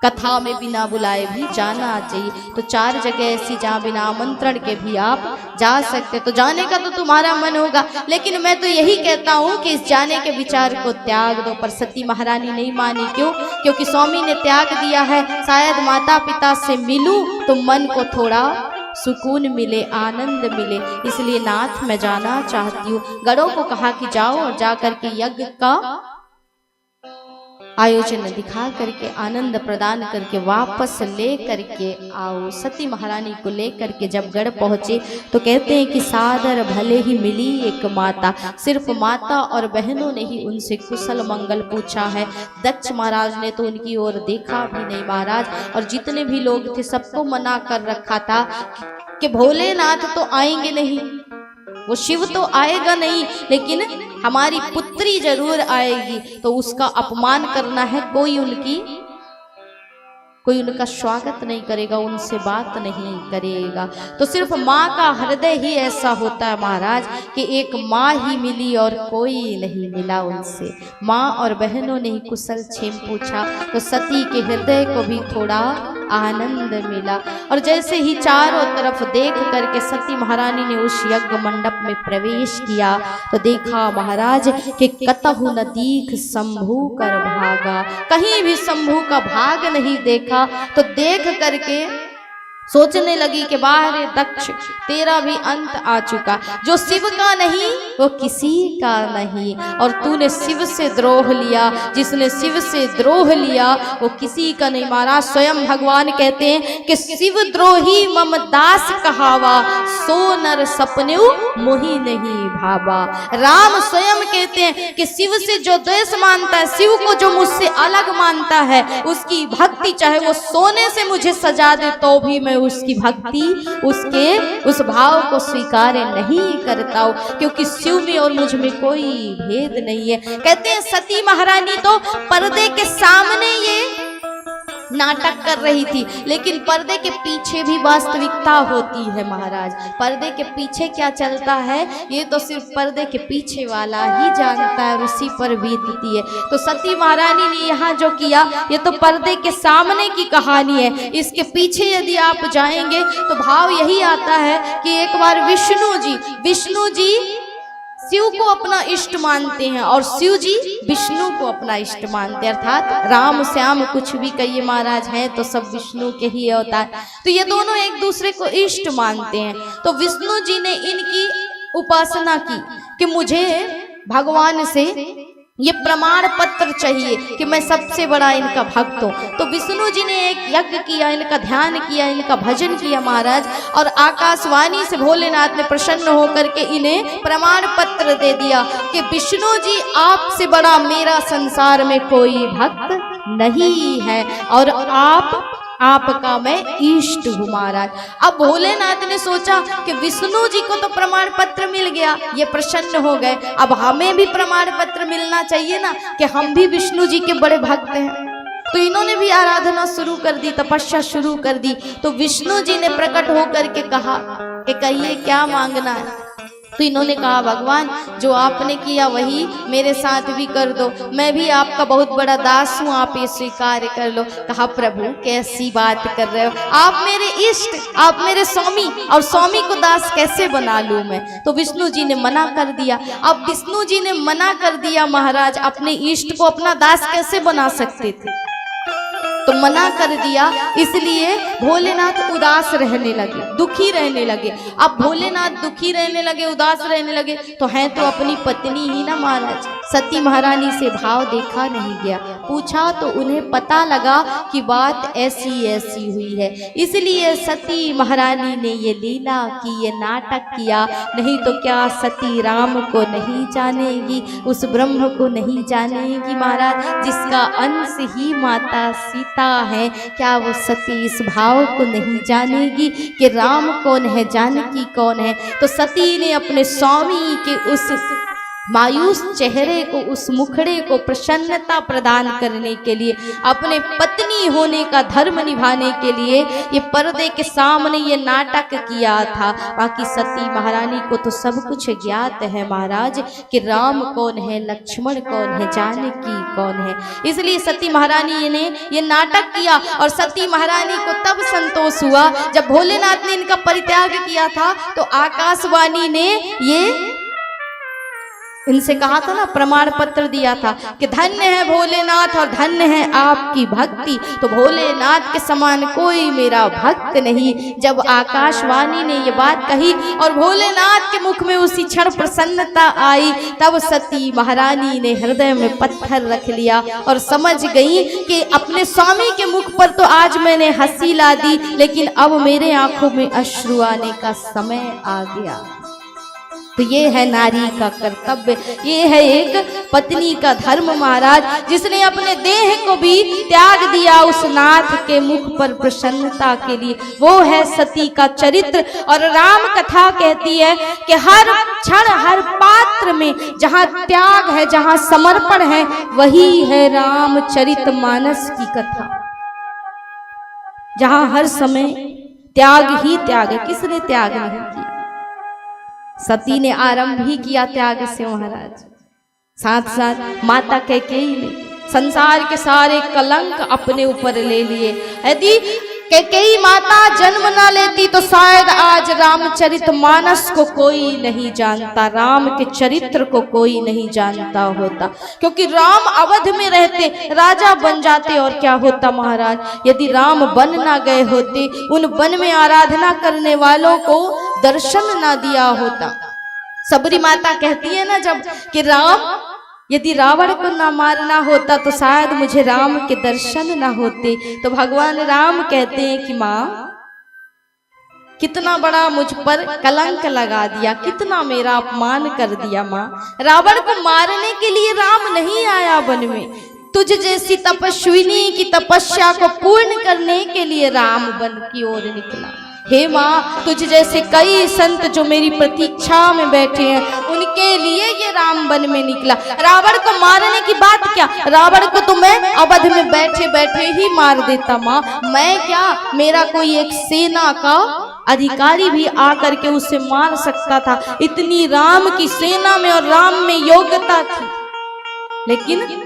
कथा में बिना बुलाए भी जाना चाहिए। तो 4 जगह ऐसी जहाँ बिना आमंत्रण के भी आप जा सकते। तो जाने का तो तुम्हारा मन होगा, लेकिन मैं तो यही कहता हूँ कि इस जाने के विचार को त्याग दो। पर सती महारानी नहीं मानी। क्यों? क्योंकि स्वामी ने त्याग दिया है, शायद माता पिता से मिलूं तो मन को थोड़ा सुकून मिले, आनंद मिले, इसलिए नाथ मैं जाना चाहती हूँ। गढ़ों को कहा कि जाओ और जा करके यज्ञ का आयोजन दिखा करके आनंद प्रदान करके वापस ले करके आओ। सती महारानी को ले करके जब गढ़ पहुंचे तो कहते हैं कि सादर भले ही मिली एक माता, सिर्फ माता और बहनों ने ही उनसे कुशल मंगल पूछा है। दक्ष महाराज ने तो उनकी ओर देखा भी नहीं महाराज, और जितने भी लोग थे सबको मना कर रखा था कि भोलेनाथ तो आएंगे नहीं, वो शिव तो आएगा नहीं, लेकिन हमारी पुत्री जरूर आएगी, तो उसका अपमान करना है। कोई उनका स्वागत नहीं करेगा, उनसे बात नहीं करेगा। तो सिर्फ माँ का हृदय ही ऐसा होता है महाराज कि एक माँ ही मिली और कोई नहीं मिला उनसे। माँ और बहनों ने ही कुशल क्षेम पूछा तो सती के हृदय को भी थोड़ा आनंद मिला। और जैसे ही चारों तरफ देख करके सती महारानी ने उस यज्ञ मंडप में प्रवेश किया तो देखा महाराज कि कतहु न दीख शंभू कर भागा, कहीं भी शंभू का भाग नहीं देखा। तो देख करके सोचने लगी कि बाहर दक्ष तेरा भी अंत आ चुका, जो शिव का नहीं वो किसी का नहीं, और तूने शिव से द्रोह लिया, जिसने शिव से द्रोह लिया वो किसी का नहीं। महाराज स्वयं भगवान कहते हैं कि शिव द्रोही मम दास कहावा, सो नर सपनेउ मोहि नहीं भावा। राम स्वयं कहते हैं कि शिव से जो द्वेष मानता है, शिव को जो मुझसे अलग मानता है, उसकी भक्ति चाहे वो सोने से मुझे सजा दे तो भी मैं उसकी भक्ति, उसके उस भाव को स्वीकार नहीं करता हूं, क्योंकि शिव में और मुझ में कोई भेद नहीं है। कहते हैं सती महारानी तो पर्दे के सामने ये नाटक कर रही थी, लेकिन पर्दे के पीछे भी वास्तविकता होती है। महाराज पर्दे के पीछे क्या चलता है ये तो सिर्फ पर्दे के पीछे वाला ही जानता है और उसी पर बीतती है। तो सती महारानी ने यहाँ जो किया ये तो पर्दे के सामने की कहानी है। इसके पीछे यदि आप जाएंगे तो भाव यही आता है कि एक बार विष्णु जी शिव को अपना इष्ट मानते हैं और शिव जी विष्णु को अपना इष्ट मानते हैं, अर्थात राम श्याम कुछ भी कहिए महाराज हैं तो सब विष्णु के ही अवतार। तो ये दोनों एक दूसरे को इष्ट मानते हैं। तो विष्णु जी ने इनकी उपासना की कि मुझे भगवान से ये प्रमाण पत्र चाहिए कि मैं सबसे बड़ा इनका भक्त हूँ। तो विष्णु जी ने एक यज्ञ किया, इनका ध्यान किया, इनका भजन किया महाराज, और आकाशवाणी से भोलेनाथ ने प्रसन्न होकर के इन्हें प्रमाण पत्र दे दिया कि विष्णु जी आपसे बड़ा मेरा संसार में कोई भक्त नहीं है और आपका मैं इष्ट हूँ महाराज। अब भोलेनाथ ने सोचा कि विष्णु जी को तो प्रमाण पत्र मिल गया, ये प्रसन्न हो गए, अब हमें भी प्रमाण पत्र मिलना चाहिए ना कि हम भी विष्णु जी के बड़े भक्त हैं। तो इन्होंने भी आराधना शुरू कर दी, तपस्या शुरू कर दी। तो विष्णु जी ने प्रकट होकर के कहा कि कहिए क्या मांगना है। तो इन्होंने कहा भगवान जो आपने किया वही मेरे साथ भी कर दो, मैं भी आपका बहुत बड़ा दास हूँ, आप ये स्वीकार कर लो। कहा प्रभु कैसी बात कर रहे हो, आप मेरे इष्ट, आप मेरे स्वामी, और स्वामी को दास कैसे बना लूँ मैं। तो विष्णु जी ने मना कर दिया। अब विष्णु जी ने मना कर दिया महाराज, अपने इष्ट को अपना दास कैसे बना सकते थे, तो मना कर दिया, इसलिए भोलेनाथ उदास रहने लगे, दुखी रहने लगे। अब भोलेनाथ दुखी रहने लगे, उदास रहने लगे, तो हैं तो अपनी पत्नी ही ना महाराज। सती महारानी से भाव देखा नहीं गया, पूछा तो उन्हें पता लगा कि बात ऐसी ऐसी हुई है, इसलिए सती महारानी ने ये लीला की, ये नाटक किया। नहीं तो क्या सती राम को नहीं जानेगी, उस ब्रह्म को नहीं जानेगी महाराज जिसका अंश ही माता सीता है, क्या वो सती इस भाव को नहीं जानेगी कि राम कौन है, जानकी कौन है। तो सती ने अपने स्वामी के उस मायूस चेहरे को, उस मुखड़े को प्रसन्नता प्रदान करने के लिए, अपने पत्नी होने का धर्म निभाने के लिए ये पर्दे के सामने ये नाटक किया था। बाकी सती महारानी को तो सब कुछ ज्ञात है महाराज कि राम कौन है, लक्ष्मण कौन है, जानकी कौन है। इसलिए सती महारानी ने ये नाटक किया और सती महारानी को तब संतोष हुआ जब भोलेनाथ ने इनका परित्याग किया था। तो आकाशवाणी ने ये इनसे कहा था ना, प्रमाण पत्र दिया था कि धन्य है भोलेनाथ और धन्य है आपकी भक्ति, तो भोलेनाथ के समान कोई मेरा भक्त नहीं। जब आकाशवाणी ने ये बात कही और भोलेनाथ के मुख में उसी क्षण प्रसन्नता आई, तब सती महारानी ने हृदय में पत्थर रख लिया और समझ गई कि अपने स्वामी के मुख पर तो आज मैंने हंसी ला दी, लेकिन अब मेरे आंखों में अश्रु आने का समय आ गया। तो ये है नारी का कर्तव्य, ये है एक पत्नी का धर्म महाराज, जिसने अपने देह को भी त्याग दिया उस नाथ के मुख पर प्रसन्नता के लिए। वो है सती का चरित्र। और राम कथा कहती है कि हर क्षण हर पात्र में जहाँ त्याग है, जहाँ समर्पण है, वही है रामचरितमानस की कथा, जहाँ हर समय त्याग ही त्याग है। किसने त्याग नहीं किया? सती ने आरंभ ही किया त्याग से महाराज। साथ साथ माता कैकेयी ने संसार के सारे कलंक अपने ऊपर ले लिए। यदि कैकेयी माता जन्म ना लेती तो शायद आज रामचरितमानस को कोई नहीं जानता, राम के चरित्र को कोई नहीं जानता होता। क्योंकि राम अवध में रहते, राजा बन जाते और क्या होता महाराज, यदि राम बन ना गए होते, उन वन में आराधना करने वालों को दर्शन ना दिया होता। सबरी माता कहती है ना जब कि राम, यदि रावण को ना मारना होता तो शायद मुझे राम के दर्शन ना होते। तो भगवान राम कहते हैं कि माँ, कितना बड़ा मुझ पर कलंक लगा दिया, कितना मेरा अपमान कर दिया माँ। रावण को मारने के लिए राम नहीं आया वन में, तुझ जैसी तपस्विनी की तपस्या को पूर्ण करने के लिए राम वन की ओर निकला। हे माँ, तुझ जैसे कई संत जो मेरी प्रतीक्षा में बैठे हैं, उनके लिए ये राम वन में निकला। रावण को मारने की बात क्या, रावण को तो मैं अवध में बैठे बैठे ही मार देता माँ। मैं क्या, मेरा कोई एक सेना का अधिकारी भी आकर के उसे मार सकता था। इतनी राम की सेना में और राम में योग्यता थी, लेकिन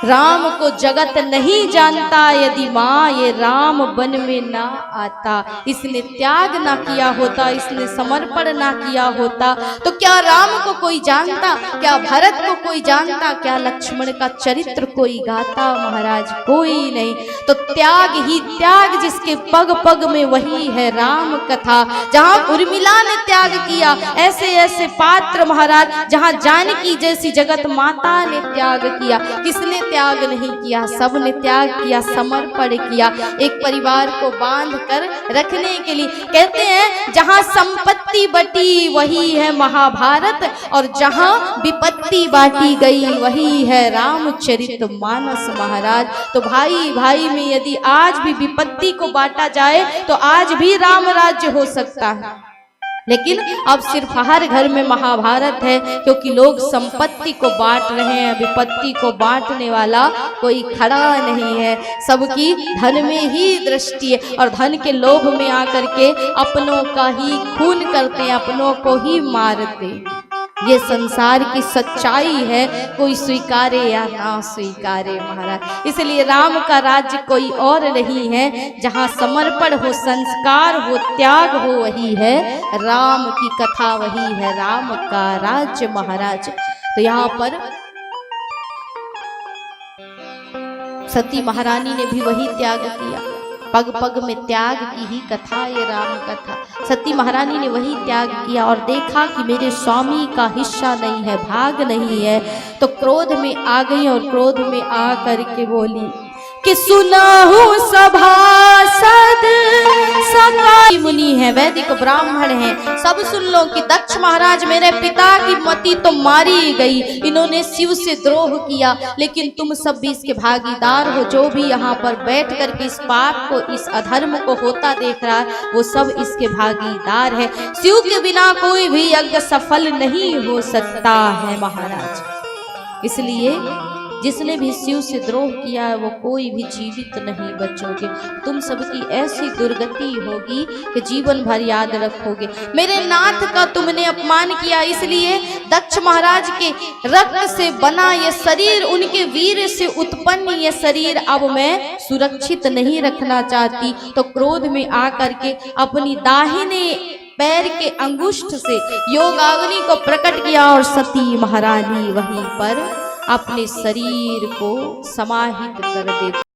राम को जगत नहीं जानता। यदि माँ ये राम वन में ना आता, इसने त्याग ना किया होता, इसने समर्पण ना किया होता, तो क्या राम को कोई जानता, क्या भरत को कोई जानता, क्या लक्ष्मण का चरित्र कोई गाता महाराज, कोई नहीं। तो त्याग ही त्याग, जिसके पग पग में वही है राम कथा। जहाँ उर्मिला ने त्याग किया, ऐसे ऐसे पात्र महाराज, जहाँ जानकी जैसी जगत माता ने त्याग किया, किसने त्याग नहीं किया, सबने त्याग किया, समर्पण किया, एक परिवार को बांध कर रखने के लिए। कहते हैं जहां संपत्ति बटी वही है महाभारत, और जहां विपत्ति बांटी गई वही है रामचरितमानस महाराज। तो भाई भाई में यदि आज भी विपत्ति को बांटा जाए तो आज भी राम राज्य हो सकता है, लेकिन अब सिर्फ हर घर में महाभारत है, क्योंकि लोग संपत्ति को बांट रहे हैं, विपत्ति को बांटने वाला कोई खड़ा नहीं है। सबकी धन में ही दृष्टि है, और धन के लोभ में आकर के अपनों का ही खून करते हैं, अपनों को ही मारते। ये संसार की सच्चाई है, कोई स्वीकारे या ना स्वीकारे महाराज। इसलिए राम का राज्य कोई और नहीं है, जहाँ समर्पण हो, संस्कार हो, त्याग हो, वही है राम की कथा, वही है राम का राज्य महाराज। तो यहाँ पर सती महारानी ने भी वही त्याग किया, पग पग में त्याग की ही कथा ये राम कथा। सती महारानी ने वही त्याग किया और देखा कि मेरे स्वामी का हिस्सा नहीं है, भाग नहीं है, तो क्रोध में आ गई और क्रोध में आ करके बोली कि सुनाहु सभासद सकाई मुनि है, वैदिक ब्राह्मण है, सब सुन लो कि दक्ष महाराज मेरे पिता की मति तो मारी गई, इन्होंने शिव से द्रोह किया, लेकिन तुम सब भी इसके भागीदार हो। जो भी यहाँ पर बैठ करके इस पाप को, इस अधर्म को होता देख रहा है, वो सब इसके भागीदार है। शिव के बिना कोई भी यज्ञ सफल नहीं हो सकता है महाराज। इसलिए जिसने भी शिव से द्रोह किया है वो कोई भी जीवित नहीं बचोगे। तुम सबकी ऐसी दुर्गति होगी कि जीवन भर याद रखोगे। मेरे नाथ का तुमने अपमान किया, इसलिए दक्ष महाराज के रक्त से बना ये शरीर, उनके वीर से उत्पन्न ये शरीर अब मैं सुरक्षित नहीं रखना चाहती। तो क्रोध में आकर के अपनी दाहिने पैर के अंगुष्ठ से योगाग्नि को प्रकट किया और सती महारानी वहीं पर अपने शरीर को समाहित कर देती।